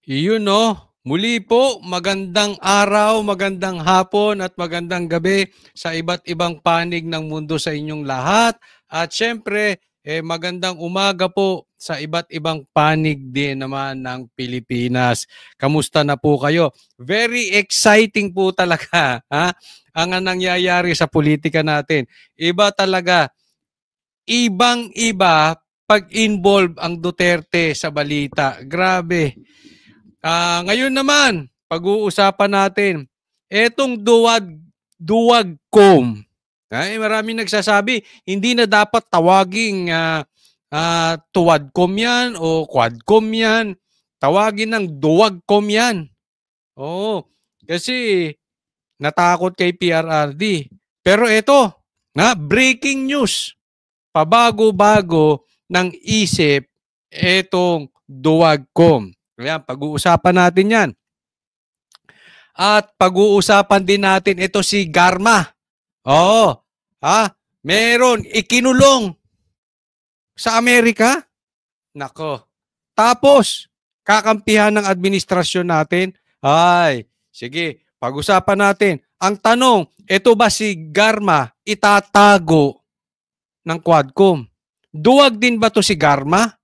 Iyon no. Muli po, magandang araw, magandang hapon at magandang gabi sa iba't ibang panig ng mundo sa inyong lahat. At syempre, magandang umaga po sa iba't ibang panig din naman ng Pilipinas. Kamusta na po kayo? Very exciting po talaga ha? Ang nangyayari sa politika natin. Iba talaga, ibang-iba pag-involve ang Duterte sa balita. Grabe. Ngayon naman, pag-uusapan natin, etong duwagcom. Maraming nagsasabi, hindi na dapat tawaging tuwadcom yan o quadcom yan. Tawagin ng duwagcom yan. Oo, kasi natakot kay PRRD. Pero ito, breaking news. Pabago-bago ng isip etong duwagcom. Ayan, pag-uusapan natin yan. At pag-uusapan din natin ito si Garma. Oo, meron ikinulong sa Amerika. Nako. Tapos, kakampihan ng administrasyon natin. Ay, sige, pag-usapan natin. Ang tanong, ito ba si Garma itatago ng Quadcom? Duwag din ba to si Garma?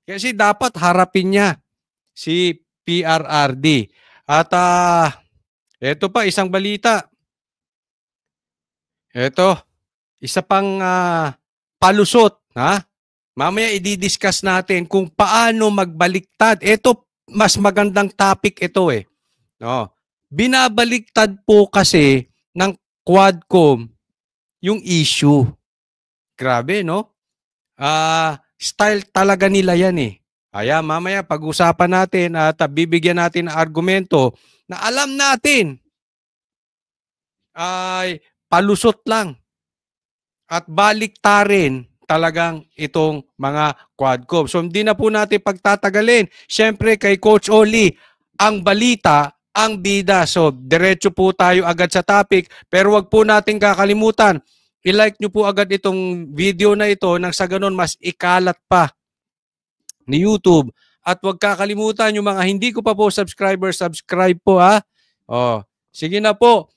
Kasi dapat harapin niya si PRRD. At ito pa, isang balita. Ito, isa pang palusot. Mamaya i-discuss natin kung paano magbaliktad. Ito, mas magandang topic ito eh. No? Binabaliktad po kasi ng Quadcom yung issue. Grabe, no? Style talaga nila yan eh. Kaya mamaya pag-usapan natin at bibigyan natin ng argumento na alam natin ay palusot lang at baliktarin talagang itong mga Quadcom. So hindi na po natin pagtatagalin. Siyempre kay Coach Oli, ang balita, ang bida. So diretso po tayo agad sa topic. Pero wag po natin kakalimutan, i-like nyo po agad itong video na ito nang sa ganun mas ikalat pa ni YouTube. At huwag kakalimutan yung mga hindi ko pa po subscribe po ha. Sige na po.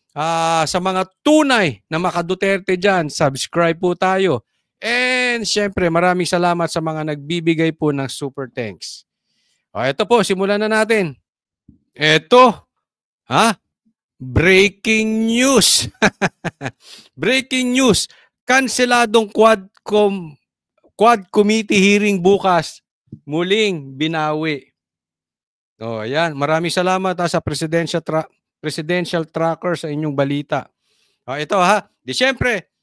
Sa mga tunay na makaduterte dyan, subscribe po tayo. And syempre, maraming salamat sa mga nagbibigay po ng super thanks. Ito po, simulan na natin. Ito, breaking news. Breaking news. Kanseladong Quad Committee hearing bukas. Muling binawi. Ayan. Maraming salamat sa presidential tracker sa inyong balita. Ito Di syempre,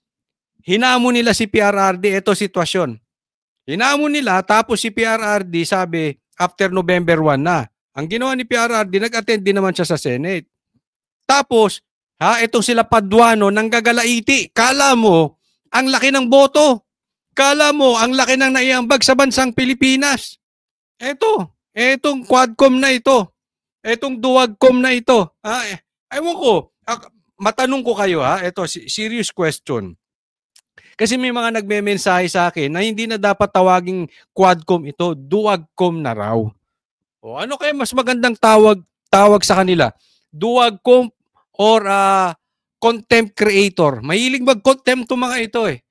hinamon nila si PRRD. Ito sitwasyon. Hinamon nila tapos si PRRD sabi after November 1 na. Ang ginawa ni PRRD, nag-attend din naman siya sa Senate. Tapos, itong sila Paduano nanggagalaiti. Kala mo, ang laki ng boto. Kala mo, ang laki ng naiambag sa bansang Pilipinas. Etong Quadcom na ito. Etong Duwagcom na ito. Ewan ko, matanong ko kayo ito, serious question. Kasi may mga nagme-mensahe sa akin na hindi na dapat tawaging Quadcom ito, Duwagcom na raw. Ano kaya mas magandang tawag sa kanila? Duwagcom or contempt creator. Mahilig mag-contempt itong mga ito eh.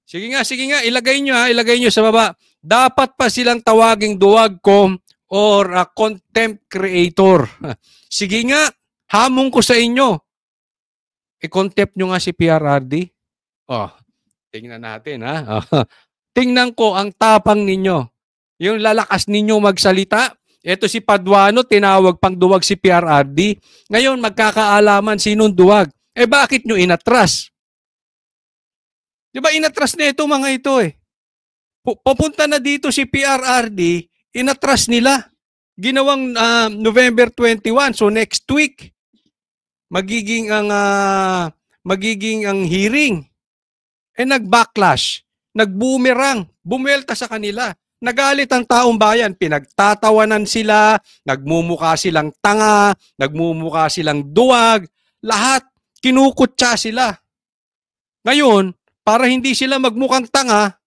Sige nga, ilagay nyo sa baba. Dapat pa silang tawaging Duwagcom or contempt creator. Sige nga, hamon ko sa inyo. I-contempt nyo nga si PRRD. Tingnan natin Tingnan ko ang tapang ninyo. Yung lalakas ninyo magsalita. Ito si Paduano, tinawag pang duwag si PRRD. Ngayon, magkakaalaman sinong duwag. Bakit nyo inatras? Diba inatras na ito mga ito eh. Pupunta na dito si PRRD, inatras nila. Ginawang November 21, so next week, magiging ang hearing. Nag-backlash, nag-boomerang, bumwelta sa kanila. Nagalit ang taong bayan, pinagtatawanan sila, nagmumukha silang tanga, nagmumukha silang duwag, lahat kinukutsa sila. Ngayon, para hindi sila magmukhang tanga,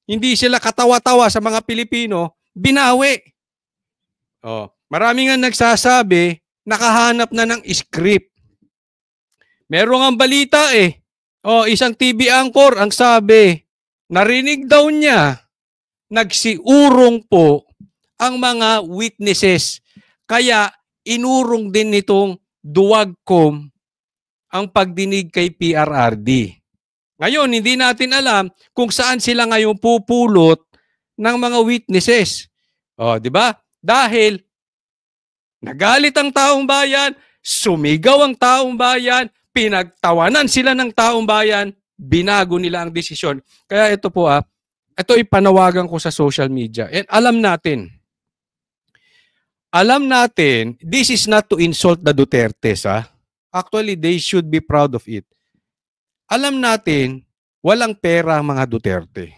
hindi sila katawa-tawa sa mga Pilipino, binawi. Oh, marami nga nagsasabi, nakahanap na ng script. Meron ang balita eh. Oh, isang TV anchor ang sabi, narinig daw niya, nagsiurong po ang mga witnesses. Kaya inurong din nitong Duwagcom ang pagdinig kay PRRD. Ngayon, hindi natin alam kung saan sila ngayon pupulot ng mga witnesses. O, di ba? Dahil nagalit ang taong bayan, sumigaw ang taong bayan, pinagtawanan sila ng taong bayan, binago nila ang desisyon. Kaya ito po ito ipanawagan ko sa social media. And alam natin, this is not to insult the Dutertes. Actually, they should be proud of it. Alam natin, walang pera ang mga Duterte.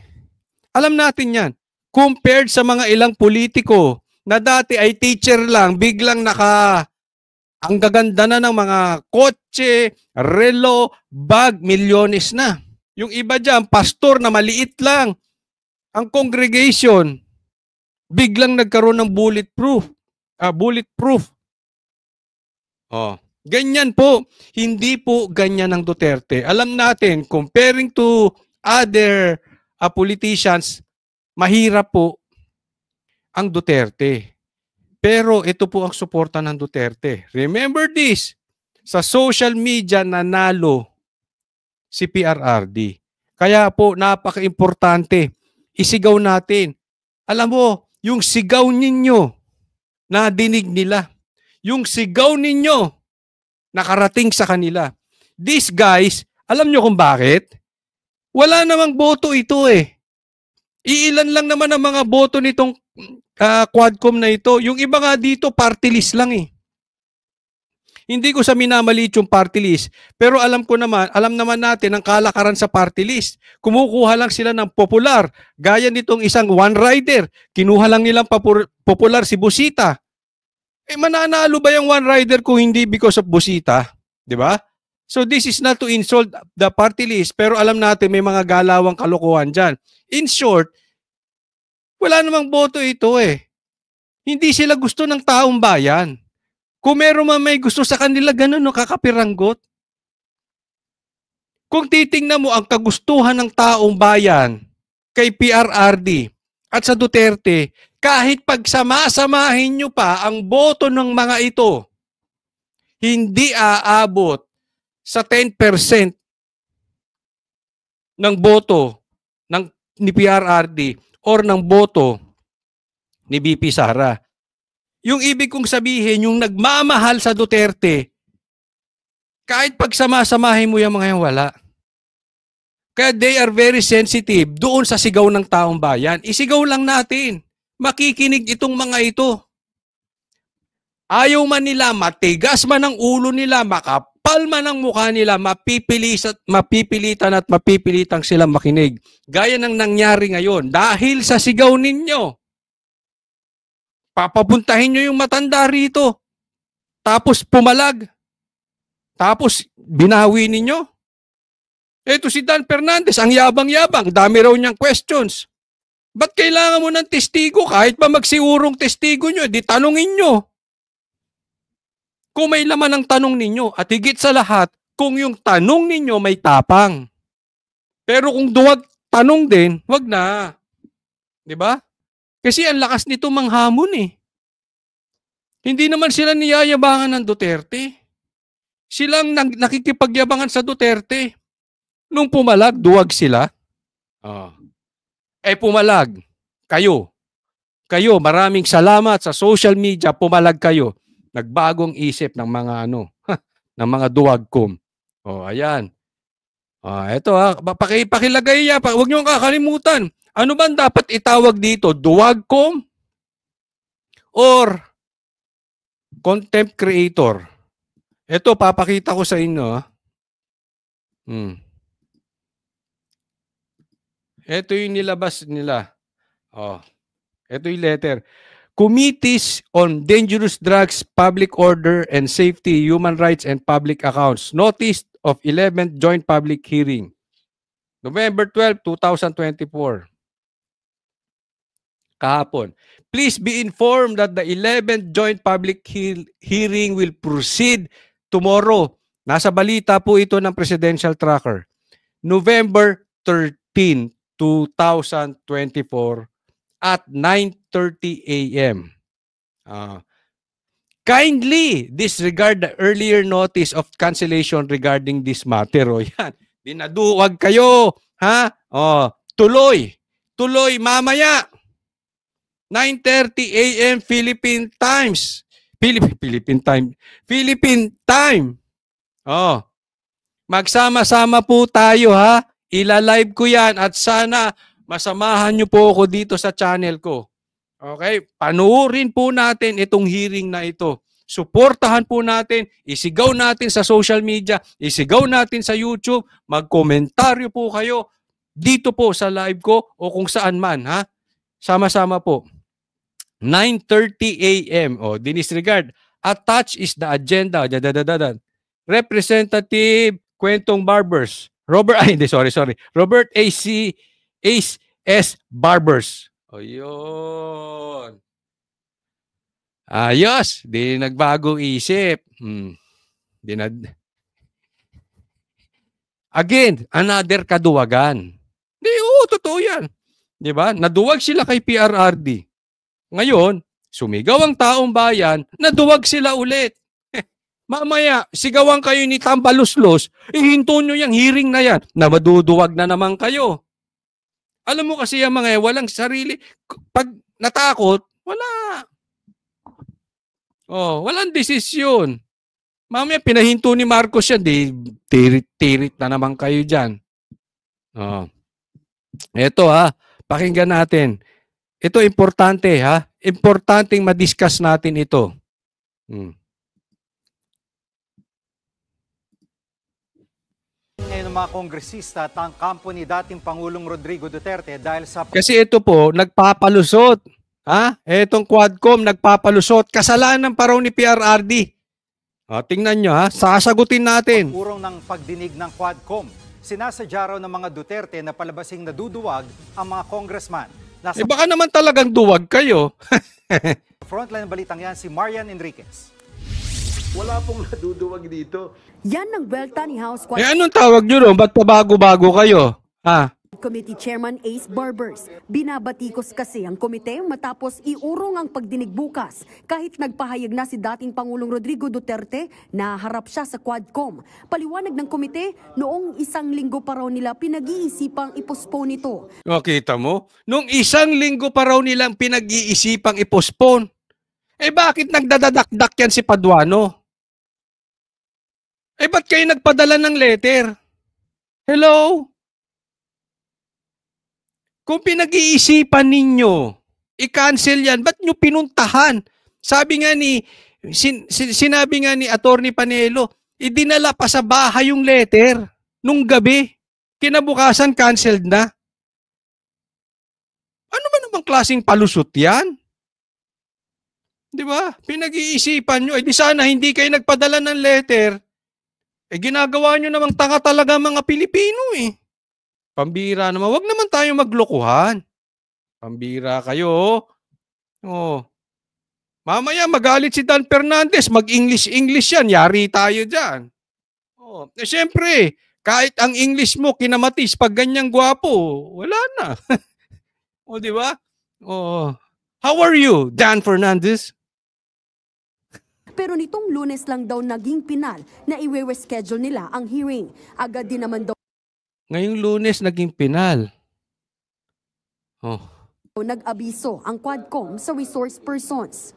Alam natin yan. Compared sa mga ilang politiko na dati ay teacher lang, biglang ang gaganda na ng mga kotse, relo, bag, milyones na. Yung iba dyan, pastor na maliit lang. Ang congregation, biglang nagkaroon ng bulletproof. Oh, ganyan po. Hindi po ganyan ang Duterte. Alam natin, comparing to other politicians, mahirap po ang Duterte. Pero ito po ang suporta ng Duterte. Remember this, sa social media nanalo si PRRD. Kaya po napaka-importante, isigaw natin. Alam mo, yung sigaw ninyo, nadinig nila. Yung sigaw ninyo, nakarating sa kanila. These guys, alam nyo kung bakit? Wala namang boto ito eh. Iilan lang naman ang mga boto nitong Quadcom na ito. Yung iba nga dito, party list lang eh. Hindi ko sa minamaliit yung party list, pero alam naman natin ang kalakaran sa party list. Kumukuha lang sila ng popular. Gaya nitong isang one rider, kinuha lang nilang popular si Busita. Mananalo ba yung one rider kung hindi because of Busita? 'Di ba? So this is not to insult the party list, pero alam natin may mga galawang kalokohan dyan. In short, wala namang boto ito eh. Hindi sila gusto ng taong bayan. Kung meron man may gusto sa kanila, ganun, no, kakapiranggot. Kung titingnan mo ang kagustuhan ng taong bayan kay PRRD at sa Duterte, kahit pagsama-samahin nyo pa ang boto ng mga ito, hindi aabot sa 10% ng boto ni PRRD or ng boto ni BP Sara. Yung ibig kong sabihin, yung nagmamahal sa Duterte, kahit pagsama-samahin mo yung mga yan, wala. Kaya they are very sensitive doon sa sigaw ng taong bayan. Isigaw lang natin. Makikinig itong mga ito. Ayaw man nila, matigas man ang ulo nila, makapal man ang mukha nila, mapipilitan at mapipilitang silang makinig. Gaya ng nangyari ngayon. Dahil sa sigaw ninyo, papapuntahin nyo yung matanda rito. Tapos pumalag. Tapos binawi ninyo. Ito si Dan Fernandez, ang yabang-yabang. Dami raw niyang questions. Ba't kailangan mo ng testigo? Kahit ba magsiurong testigo nyo, di tanungin nyo. Kung may laman ang tanong ninyo, at higit sa lahat, kung yung tanong ninyo may tapang. Pero kung duwag tanong din, wag na. Diba? Kasi ang lakas nito manghamon eh. Hindi naman sila niyayabangan ng Duterte. Silang nakikipagyabangan sa Duterte. Nung pumalag, duwag sila. Pumalag. Kayo, maraming salamat sa social media, pumalag kayo. Nagbagong isip ng mga ng mga Duwagcom. Ayan. Ito pakilagay niya, huwag niyo kakalimutan. Ano ba dapat itawag dito? Duwagcom or content creator? Ito, papakita ko sa inyo. Ito yung nilabas nila. Ito yung letter. Committees on Dangerous Drugs, Public Order and Safety, Human Rights and Public Accounts. Notice of 11th Joint Public Hearing. November 12, 2024. kahapon. Please be informed that the 11th joint public hearing will proceed tomorrow. Nasa balita po ito ng Presidential Tracker. November 13, 2024 at 9:30 a.m. Kindly disregard the earlier notice of cancellation regarding this matter. O yan, dinaduwag kayo. Ha? Tuloy mamaya. 9:30 a.m. Philippine Times. Philippine Time. Magsama-sama po tayo, ha. Ila-live ko yan at sana masamahan nyo po ako dito sa channel ko. Okay? Panuorin po natin itong hearing na ito. Suportahan po natin, isigaw natin sa social media, isigaw natin sa YouTube, magkomentaryo po kayo dito po sa live ko o kung saan man, ha? Sama-sama po. 9:30 a.m. Dinisregard. Attached is the agenda. Representative Kwentong Barbers. Robert Ace S. Barbers. Yun. Ayos. Di nagbago isip. Again, another kaduwagan. Totoo yan. Di ba? Naduwag sila kay PRRD. Ngayon, sumigaw ang taong bayan, naduwag sila ulit. Mamaya, sigawan kayo ni Tambaluslos, ihinto nyo yung hearing na yan, na maduduwag na naman kayo. Alam mo kasi yung mga walang sarili. Pag natakot, wala. Walang desisyon. Mamaya, pinahinto ni Marcos yan, di tirit na naman kayo dyan. Ito pakinggan natin. Ito importante Importanteng madiscuss natin ito. Ngayon ng mga kongresista at ang kampo ni dating Pangulong Rodrigo Duterte dahil sa... Kasi ito po, nagpapalusot. Etong Quadcom, nagpapalusot. Kasalanan pa raw ni PRRD. Tingnan nyo sasagutin natin. Urong ng pagdinig ng Quadcom. Sinasadya raw ng mga Duterte na palabasing naduduwag ang mga congressman. Baka naman talagang duwag kayo. Frontline balitang yan si Marian Enriquez. Wala pong naduduwag dito. Yan ang welta ni House anong tawag nyo ron? Ba't pabago-bago kayo? Committee Chairman Ace Barbers. Binabatikos kasi ang komite matapos iurong ang pagdinig bukas. Kahit nagpahayag na si dating Pangulong Rodrigo Duterte na harap siya sa Quadcom. Paliwanag ng komite, noong 1 linggo pa raw nila pinag-iisipang ipospone ito. Kita mo? Noong 1 linggo pa raw nilang pinag-iisipang ipospone. Bakit nagdadadakdak yan si Paduano? Ba't kayo nagpadala ng letter? Hello? Kung pinag-iisipan ninyo, i-cancel yan, ba't nyo pinuntahan? Sinabi nga ni Attorney Panelo, idinala pa sa bahay yung letter nung gabi. Kinabukasan, canceled na. Ano ba namang klaseng palusot yan? Di ba? Pinag-iisipan nyo. Di sana hindi kayo nagpadala ng letter. Ginagawa nyo namang tanga talaga mga Pilipino Pambira naman. Wag naman tayo maglokohan. Pambira kayo. Mamaya magalit si Dan Fernandez. Mag-English yan. Yari tayo dyan. Siyempre, kahit ang English mo kinamatis pag ganyang gwapo, wala na. Di ba? How are you, Dan Fernandez? Pero nitong Lunes lang daw naging pinal na i-reschedule nila ang hearing. Agad din naman daw ngayong Lunes naging pinal. nag-abiso ang Quadcom sa resource persons.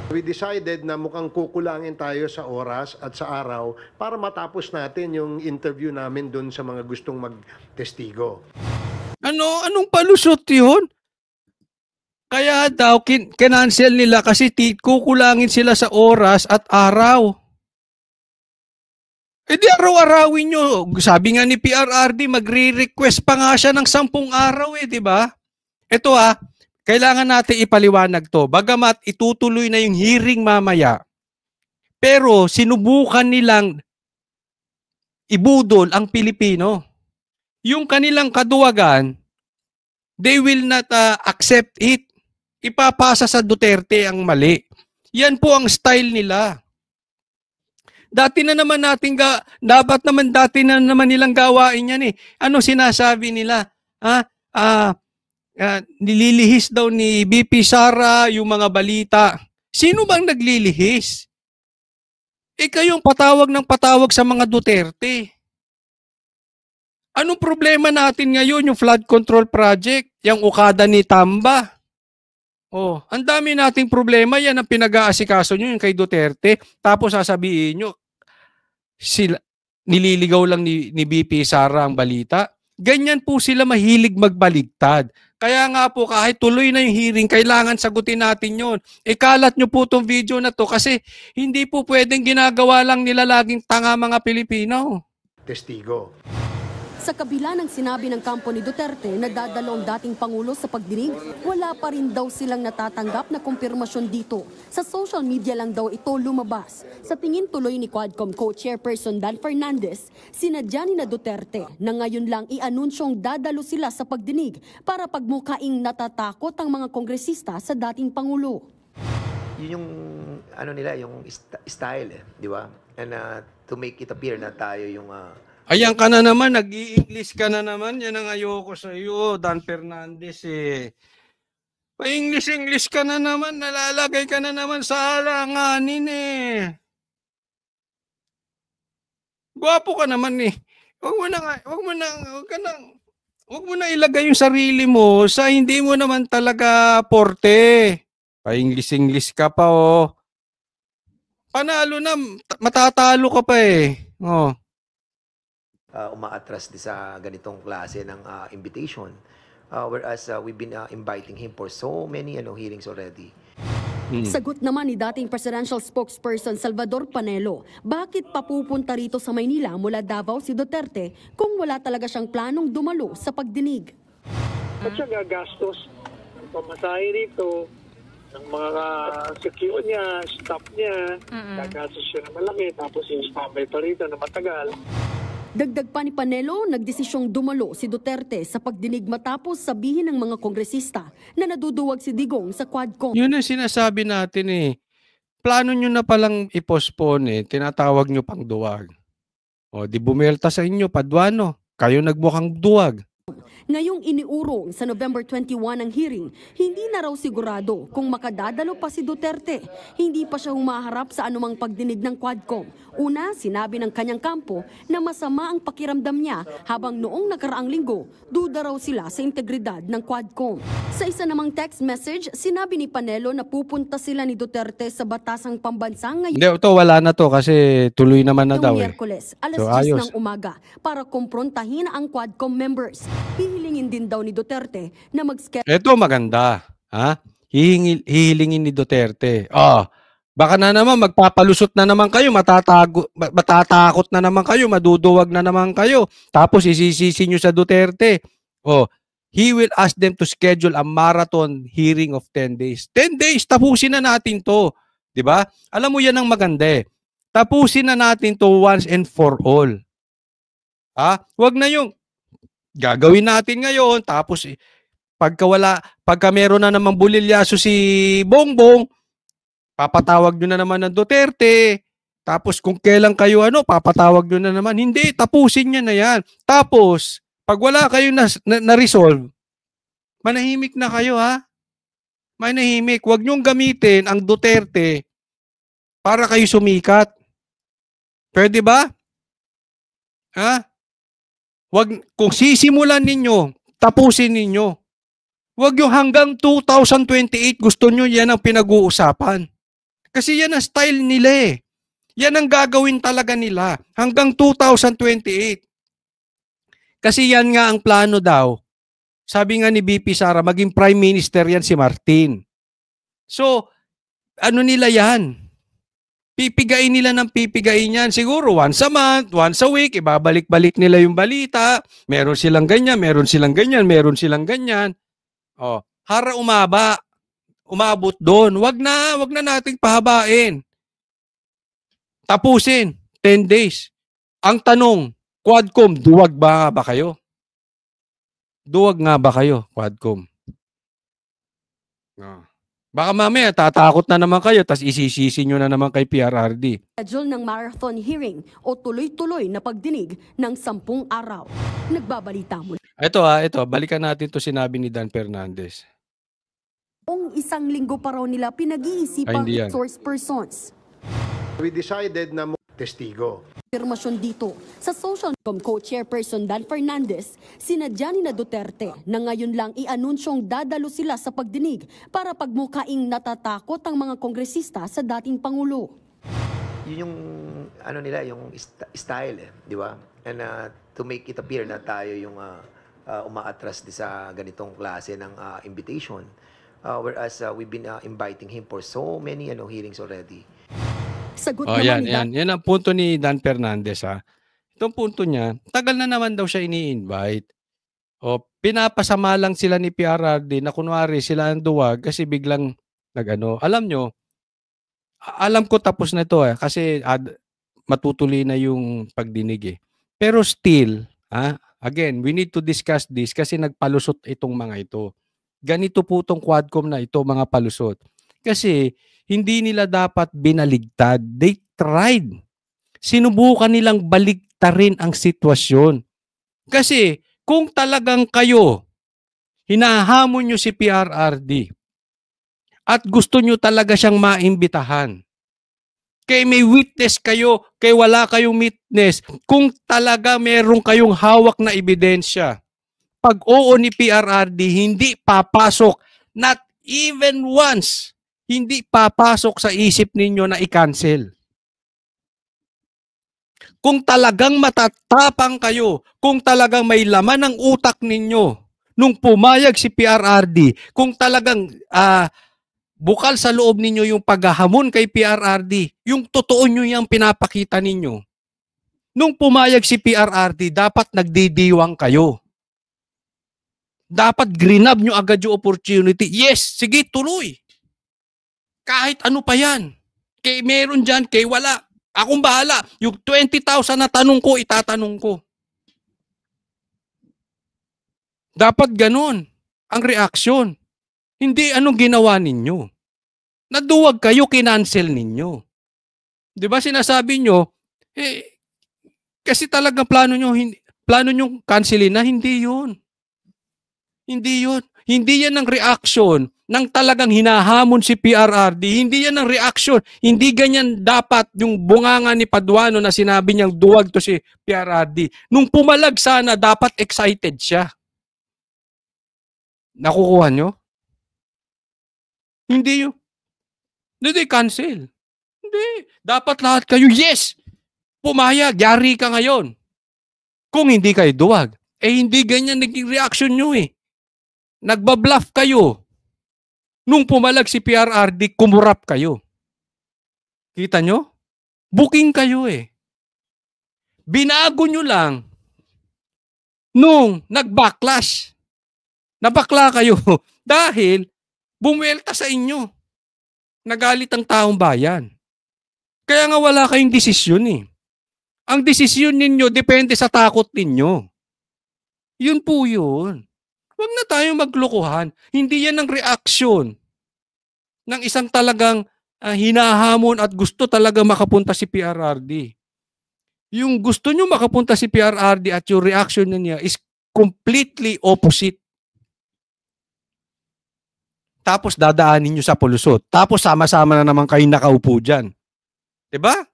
We decided na mukhang kukulangin tayo sa oras at sa araw para matapos natin yung interview namin doon sa mga gustong magtestigo. Anong palusot yun? Kaya daw kinancel nila kasi kukulangin sila sa oras at araw. Di araw-arawin nyo. Sabi nga ni PRRD, magre-request pa nga siya ng 10 araw di ba? Ito kailangan natin ipaliwanag to. Bagamat itutuloy na yung hearing mamaya, pero sinubukan nilang ibudol ang Pilipino. Yung kanilang kaduwagan, they will not accept it. ipapasa sa Duterte ang mali. Yan po ang style nila. Dati na naman dapat naman dati na naman nilang gawain yan eh. Ano sinasabi nila? Nililihis daw ni BP Sara yung mga balita. Sino bang naglilihis? Kayong patawag ng patawag sa mga Duterte. Anong problema natin ngayon? Yung flood control project, yung ukada ni Tamba. Ang dami nating problema. Yan ang pinag-aasikaso nyo yung kay Duterte. Tapos sasabihin nyo, nililigaw lang ni BP Sara ang balita. Ganyan po sila mahilig magbaligtad. Kaya nga po kahit tuloy na yung hearing, kailangan sagutin natin yun. Kalat nyo po itong video na to kasi hindi po pwedeng ginagawa lang nila laging tanga mga Pilipino. Testigo. Sa kabila ng sinabi ng kampo ni Duterte na dadalo ang dating Pangulo sa pagdinig, wala pa rin daw silang natatanggap na kumpirmasyon dito. Sa social media lang daw ito lumabas. Sa tingin tuloy ni Quadcom Co-Chairperson Dan Fernandez, sinadya ni na Duterte na ngayon lang i-anunsyong dadalo sila sa pagdinig para pagmukaing natatakot ang mga kongresista sa dating Pangulo. Yun yung nila, yung style di ba? And to make it appear na tayo yung Ayan ka na naman, nag-i-English ka na naman. Yan ang ayoko sa iyo, Dan Fernandez Pa-English ka na naman, nalalagay ka na naman sa alanganin Gwapo ka naman Huwag mo na ilagay yung sarili mo sa hindi mo naman talaga porte. Pa-English ka pa Panalo na, matatalo ka pa umaatras din sa ganitong klase ng invitation. Whereas we've been inviting him for so many hearings already. Sagot naman ni dating presidential spokesperson Salvador Panelo, bakit papupunta rito sa Maynila mula Davao si Duterte kung wala talaga siyang planong dumalo sa pagdinig? At siya gagastos ng pamasahe rito, ng mga secure niya, staff niya, gagastos siya na malaki, tapos yung standby pa rito na matagal. Dagdag pa ni Panelo, nagdesisyong dumalo si Duterte sa pagdinig matapos sabihin ng mga kongresista na naduduwag si Digong sa Quadcom. Yun ang sinasabi natin Plano nyo na palang i-postpone tinatawag nyo pang duwag. Di bumelta sa inyo, Paduano. Kayo nagmukhang duwag. Ngayong iniurong sa November 21 ang hearing, hindi na raw sigurado kung makadadalo pa si Duterte. Hindi pa siya humaharap sa anumang pagdinig ng Quadcom. Una, sinabi ng kanyang kampo na masama ang pakiramdam niya habang noong nakaraang linggo, duda raw sila sa integridad ng Quadcom. Sa isa namang text message, sinabi ni Panelo na pupunta sila ni Duterte sa batasang pambansa ngayon. Hindi, ito wala na to kasi tuloy naman na daw Miyerkules, alas 10 ng umaga para kumprontahin ang Quadcom members. Hihilingin din daw ni Duterte na mag-schedule. Ito maganda. Hihilingin ni Duterte. Baka na naman magpapalusot na naman kayo, matatakot na naman kayo, maduduwag na naman kayo. Tapos isisisi nyo sa Duterte. He will ask them to schedule a marathon hearing of 10 days. 10 days, tapusin na natin to. 'Di ba? Alam mo yan ang maganda Tapusin na natin to once and for all. Wag na yung gagawin natin ngayon, tapos pagka meron na namang bulilyaso si Bongbong, papatawag nyo na naman ng Duterte, tapos kung kailan kayo papatawag nyo na naman. Hindi, tapusin nyo na yan. Tapos, pag wala kayo na-resolve, manahimik na kayo Manahimik. Huwag nyong gamitin ang Duterte para kayo sumikat. Pwede ba? Kung sisimulan ninyo, tapusin ninyo. Huwag yung hanggang 2028 gusto nyo yan ang pinag-uusapan. Kasi yan ang style nila Yan ang gagawin talaga nila hanggang 2028. Kasi yan nga ang plano daw. Sabi nga ni BP Sara, maging Prime Minister yan si Martin. So, nila yan? Pipigain nila ng pipigain yan. Siguro once a month, once a week, ibabalik-balik nila yung balita. Meron silang ganyan, meron silang ganyan, meron silang ganyan. Hara umabot doon. Wag na nating pahabain. Tapusin, 10 days. Ang tanong, Quadcom, duwag ba kayo? Duwag nga ba kayo, Quadcom? Baka mamaya tatakot na naman kayo tas isisisi nyo na naman kay PRRD. Schedule ng marathon hearing o tuloy-tuloy na pagdinig ng 10 araw. Nagbabalita mula. Ito, balikan natin to sinabi ni Dan Fernandez. Kung 1 linggo pa raw nila pinag-iisipang hindi yan. source persons. We decided na testigo. Pirmasyon dito sa social co-chairperson Dan Fernandez, sinadya ni na Duterte na ngayon lang i-anunsyong dadalo sila sa pagdinig para pagmukaing natatakot ang mga kongresista sa dating Pangulo. Yun yung ano nila, yung style di ba? And to make it appear na tayo yung umaatras sa ganitong klase ng invitation. Whereas we've been inviting him for so many hearings already. Sagot Yan naman yan ang punto ni Dan Fernandez ha. Itong punto niya, tagal na naman daw siya ini-invite. O pinapasama lang sila ni PRRD na kunwari sila ang duwag kasi biglang alam nyo, alam ko tapos na ito kasi matutuloy na yung pagdinig Pero still, again, we need to discuss this kasi nagpalusot itong mga ito. Ganito po itong Quadcom na ito, mga palusot. Kasi hindi nila dapat binaligtad. They tried. Sinubukan nilang baligtarin ang sitwasyon. Kasi kung talagang kayo, hinahamon nyo si PRRD at gusto nyo talaga siyang maimbitahan, kay may witness kayo, kay wala kayong witness, kung talaga meron kayong hawak na ebidensya, pag oo ni PRRD, hindi papasok, not even once, hindi papasok sa isip ninyo na i-cancel. Kung talagang matatapang kayo, kung talagang may laman ng utak ninyo, nung pumayag si PRRD, kung talagang bukal sa loob ninyo yung paghahamon kay PRRD, yung totoo nyo yung pinapakita ninyo. Nung pumayag si PRRD, dapat nagdidiwang kayo. Dapat grinab nyo agad yung opportunity. Yes, sige, tuloy. Kahit ano pa yan. Kay meron dyan, kay wala. Akong bahala. Yung 20,000 na tanong ko, itatanong ko. Dapat ganun ang reaksyon. Hindi anong ginawa ninyo. Naduwag kayo, kinancel ninyo. Di ba sinasabi nyo, kasi talagang plano nyo cancelin na, hindi yun. Hindi yun. Hindi yan ang reaksyon ng talagang hinahamon si PRRD. Hindi yan ang reaksyon. Hindi ganyan dapat yung bunganga ni Paduano na sinabi niyang duwag to si PRRD. Nung pumalag sana, dapat excited siya. Nakukuha nyo? Hindi yun. Hindi, cancel. Hindi. Dapat lahat kayo, yes! Pumayag, yari ka ngayon. Kung hindi kayo duwag. Hindi ganyan naging reaction nyo Nagbabluff kayo. Nung pumalag si PRRD, kumurap kayo. Kita nyo? Booking kayo Binago nyo lang nung nag-backlash. Nabakla kayo dahil bumuelta sa inyo. Nagalit ang taong bayan. Kaya nga wala kayong desisyon Ang desisyon ninyo depende sa takot ninyo. Yun po yun. Huwag na tayong maglokohan. Hindi yan ang reaksyon ng isang talagang hinahamon at gusto talaga makapunta si PRRD. Yung gusto nyo makapunta si PRRD at yung reaction niya is completely opposite. Tapos dadaanin nyo sa pulusot. Tapos sama-sama na naman kayo nakaupo dyan. Diba?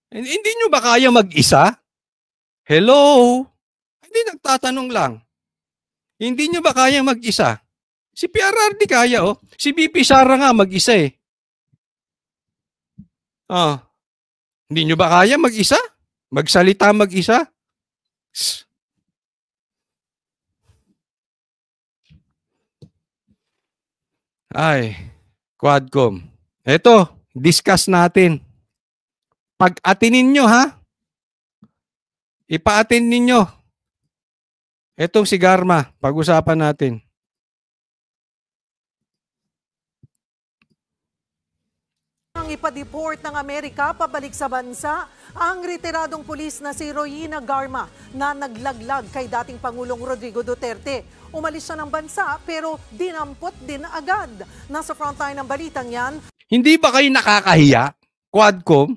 Hindi nyo ba kaya mag-isa? Hello? Hindi, nagtatanong lang. Hindi nyo ba kaya mag-isa? Si PRRD kaya Si VP Sara nga mag-isa Hindi nyo ba kaya mag-isa? Magsalita mag-isa? Ay, Quadcom. Eto, discuss natin. Pag-atinin nyo Ipa-atin ninyo. Etong si Garma, pag-usapan natin. Ang ipa-deport ng Amerika pabalik sa bansa ang retiradong pulis na si Royina Garma na naglaglag kay dating Pangulong Rodrigo Duterte. Umalis siya ng bansa pero dinampot din agad. Nasa frontline ng balitang yan. Hindi ba kayo nakakahiya, Quadcom?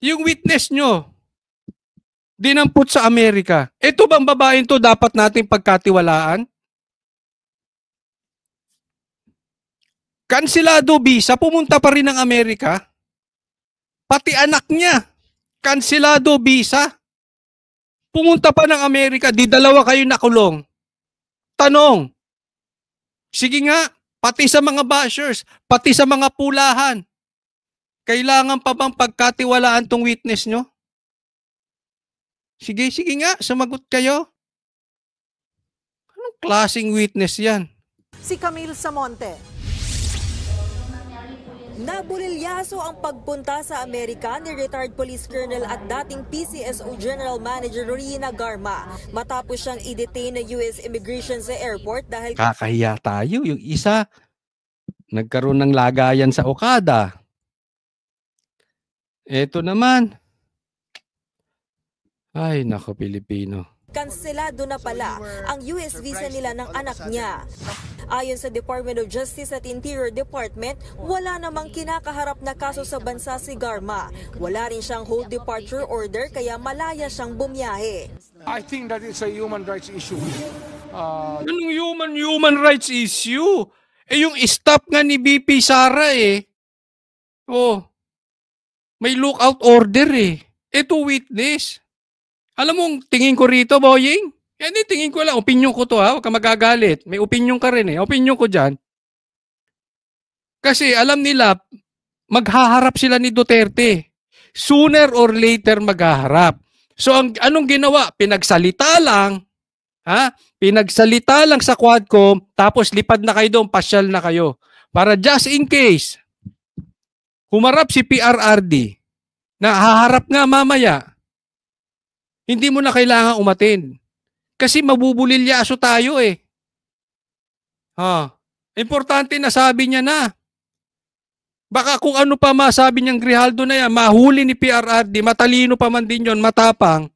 Yung witness nyo, dinampot sa Amerika. Ito bang babaeng to dapat nating pagkatiwalaan? Kansilado visa, pumunta pa rin ng Amerika. Pati anak niya, kansilado visa. Pumunta pa ng Amerika, di dalawa kayo nakulong. Tanong, sige nga, pati sa mga bashers, pati sa mga pulahan, kailangan pa bang pagkatiwalaan tong witness nyo? Sige nga, sumagot kayo. Anong klaseng witness yan? Si Camille Samonte. Nabulilyaso ang pagpunta sa Amerika ni retired police colonel at dating PCSO General Manager Royina Garma matapos siyang i-detain ng US Immigration sa airport dahil Kakahiya tayo. Yung isa, nagkaroon ng lagayan sa Okada. Eto naman. Ay, nako Pilipino. kanselado na pala ang US visa nila ng anak niya. Ayon sa Department of Justice at Interior Department, wala namang kinakaharap na kaso sa bansa si Garma. Wala rin siyang hold departure order kaya malaya siyang bumiyahe. I think that it's a human rights issue. Anong human rights issue? Eh yung stop nga ni BP Sara eh. Oh, may lookout order eh. Ito witness. Alam mo, tingin ko rito, Boying? Hindi, tingin ko lang. Opinion ko to ha. Huwag ka magagalit. May opinion ka rin eh. Opinion ko dyan. Kasi alam nila, maghaharap sila ni Duterte. Sooner or later maghaharap. So anong ginawa? Pinagsalita lang. Ha? Pinagsalita lang sa Quadcom, tapos lipad na kayo doon, pasyal na kayo. Para just in case, humarap si PRRD, na haharap nga mamaya, hindi mo na kailangan umatin. Kasi mabubulilyaso tayo eh. Importante na sabi niya na. Baka kung ano pa masabi niyang Grijaldo na yan, mahuli ni PRRD, matalino pa man din yun, matapang,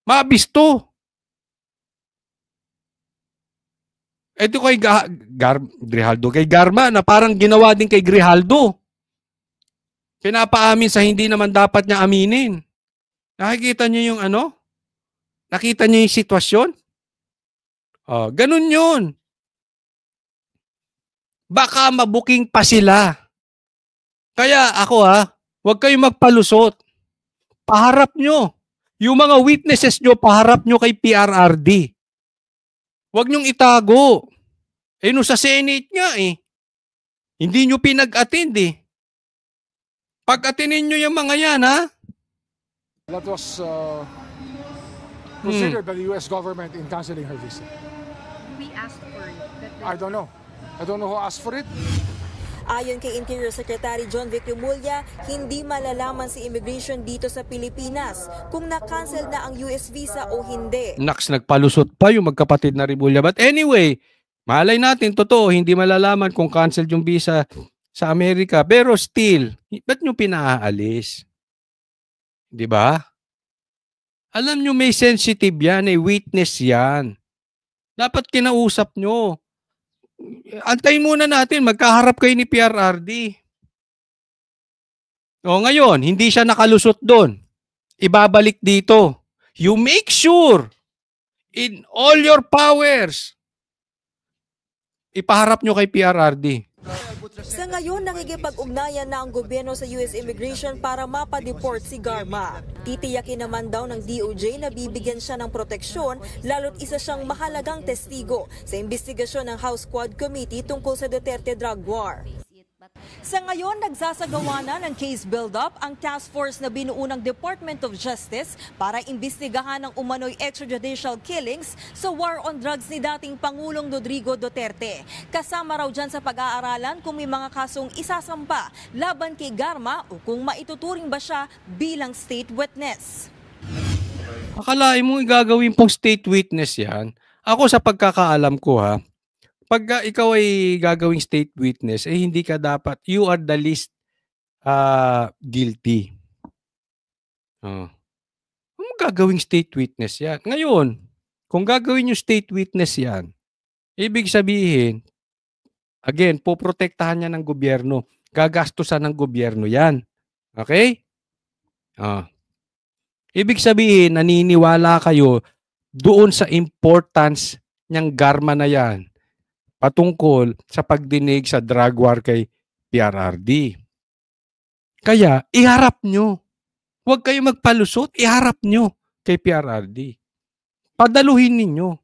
mabisto. Ito kay Grijaldo, kay Garma na parang ginawa din kay Grijaldo. Pinapaamin sa hindi naman dapat niya aminin. Nakikita niyo yung ano? Nakita niyo yung sitwasyon? Ganun yun. Baka mabuking pa sila. Kaya ako huwag kayong magpalusot. Paharap nyo. Yung mga witnesses nyo, paharap nyo kay PRRD. Huwag nyong itago. No sa Senate nga eh. Hindi nyo pinag-attend eh. Pag-attendin nyo yung mga yan That was considered by the U.S. government in canceling her visa. We asked for it. I don't know. I don't know who asked for it. Ayon kay Interior Secretary John Vic Remulla, hindi malalaman si immigration dito sa Pilipinas kung na-cancel na ang US visa o hindi. Naks, nagpalusot pa yung magkapatid na Remulla. But anyway, malay natin, totoo, hindi malalaman kung cancel yung visa sa Amerika. Pero still, ba't nyo pinaalis? Di ba? Alam nyo may sensitive yan, may witness yan. Dapat kinausap nyo. Antayin muna natin, magkaharap kayo ni PRRD. Ngayon, hindi siya nakalusot doon. Ibabalik dito. You make sure, in all your powers, ipaharap nyo kay PRRD. Sa ngayon, nakikipag-ugnayan na ang gobyerno sa US Immigration para mapadeport si Garma. Titiyakin naman daw ng DOJ na bibigyan siya ng proteksyon, lalo't isa siyang mahalagang testigo sa investigasyon ng House Quad Committee tungkol sa Duterte drug war. Sa ngayon, nagsasagawa na ng case build-up ang task force na binuo ng Department of Justice para imbestigahan ang umano'y extrajudicial killings sa war on drugs ni dating Pangulong Rodrigo Duterte. Kasama raw dyan sa pag-aaralan kung may mga kasong isasampa laban kay Garma o kung maituturing ba siya bilang state witness. Akalain mo gagawin pong state witness yan? Ako sa pagkakaalam ko Pag ikaw ay gagawing state witness, eh hindi ka dapat, you are the least guilty. Kung gagawing state witness yan. Ngayon, kung gagawin yung state witness yan, ibig sabihin, again, poprotektahan niya ng gobyerno. Gagastusan ng gobyerno yan. Okay? Ibig sabihin, naniniwala kayo doon sa importance niyang Garma na yan patungkol sa pagdinig sa drug war kay PRRD. Kaya, iharap nyo. Huwag kayo magpalusot, iharap nyo kay PRRD. Padaluhin ninyo.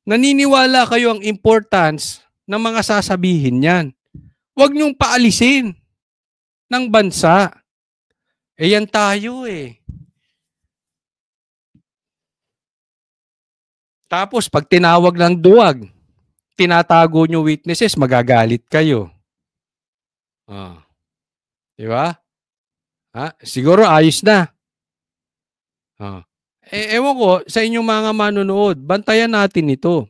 Naniniwala kayo ang importance ng mga sasabihin yan. Huwag nyong paalisin ng bansa. Yan tayo eh. Tapos pag tinawag ng duwag, tinatago nyo witnesses, magagalit kayo. Di ba? Siguro ayos na. Ewan ko, sa inyong mga manonood, bantayan natin ito.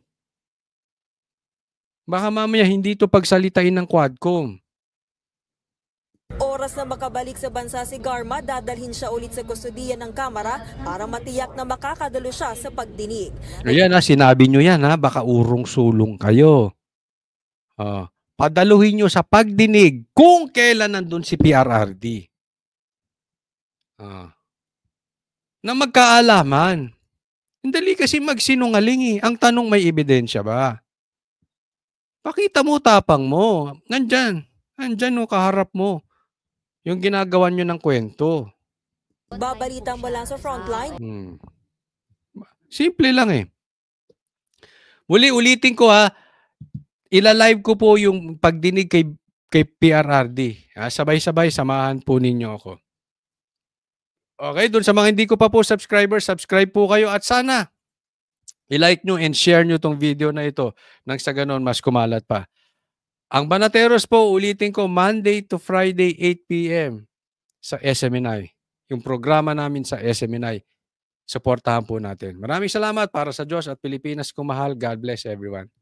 Baka mamaya hindi ito pagsalitain ng Quadcom. Oras na makabalik sa bansa si Garma, dadalhin siya ulit sa kustudiya ng Kamara para matiyak na makakadalo siya sa pagdinig. Ayan sinabi nyo yan baka urong-sulong kayo. Padaluhin nyo sa pagdinig kung kailan nandun si PRRD. Na magkaalaman. Hindi kasi magsinungaling Ang tanong, may ebidensya ba? Pakita mo tapang mo. Nandyan kaharap mo. Yung ginagawa nyo ng kwento. Babalita mo lang sa frontline. Simple lang Ulitin ko ilalive ko po yung pagdinig kay PRRD. Sabay-sabay, samahan po ninyo ako. Okay, doon sa mga hindi ko pa po subscribe po kayo at sana i-like nyo and share nyo tong video na ito nang sa ganon mas kumalat pa. Ang Banateros po, ulitin ko, Monday to Friday, 8 p.m. sa SMNI. Yung programa namin sa SMNI. Supportahan po natin. Maraming salamat para sa Diyos at Pilipinas kung mahal. God bless everyone.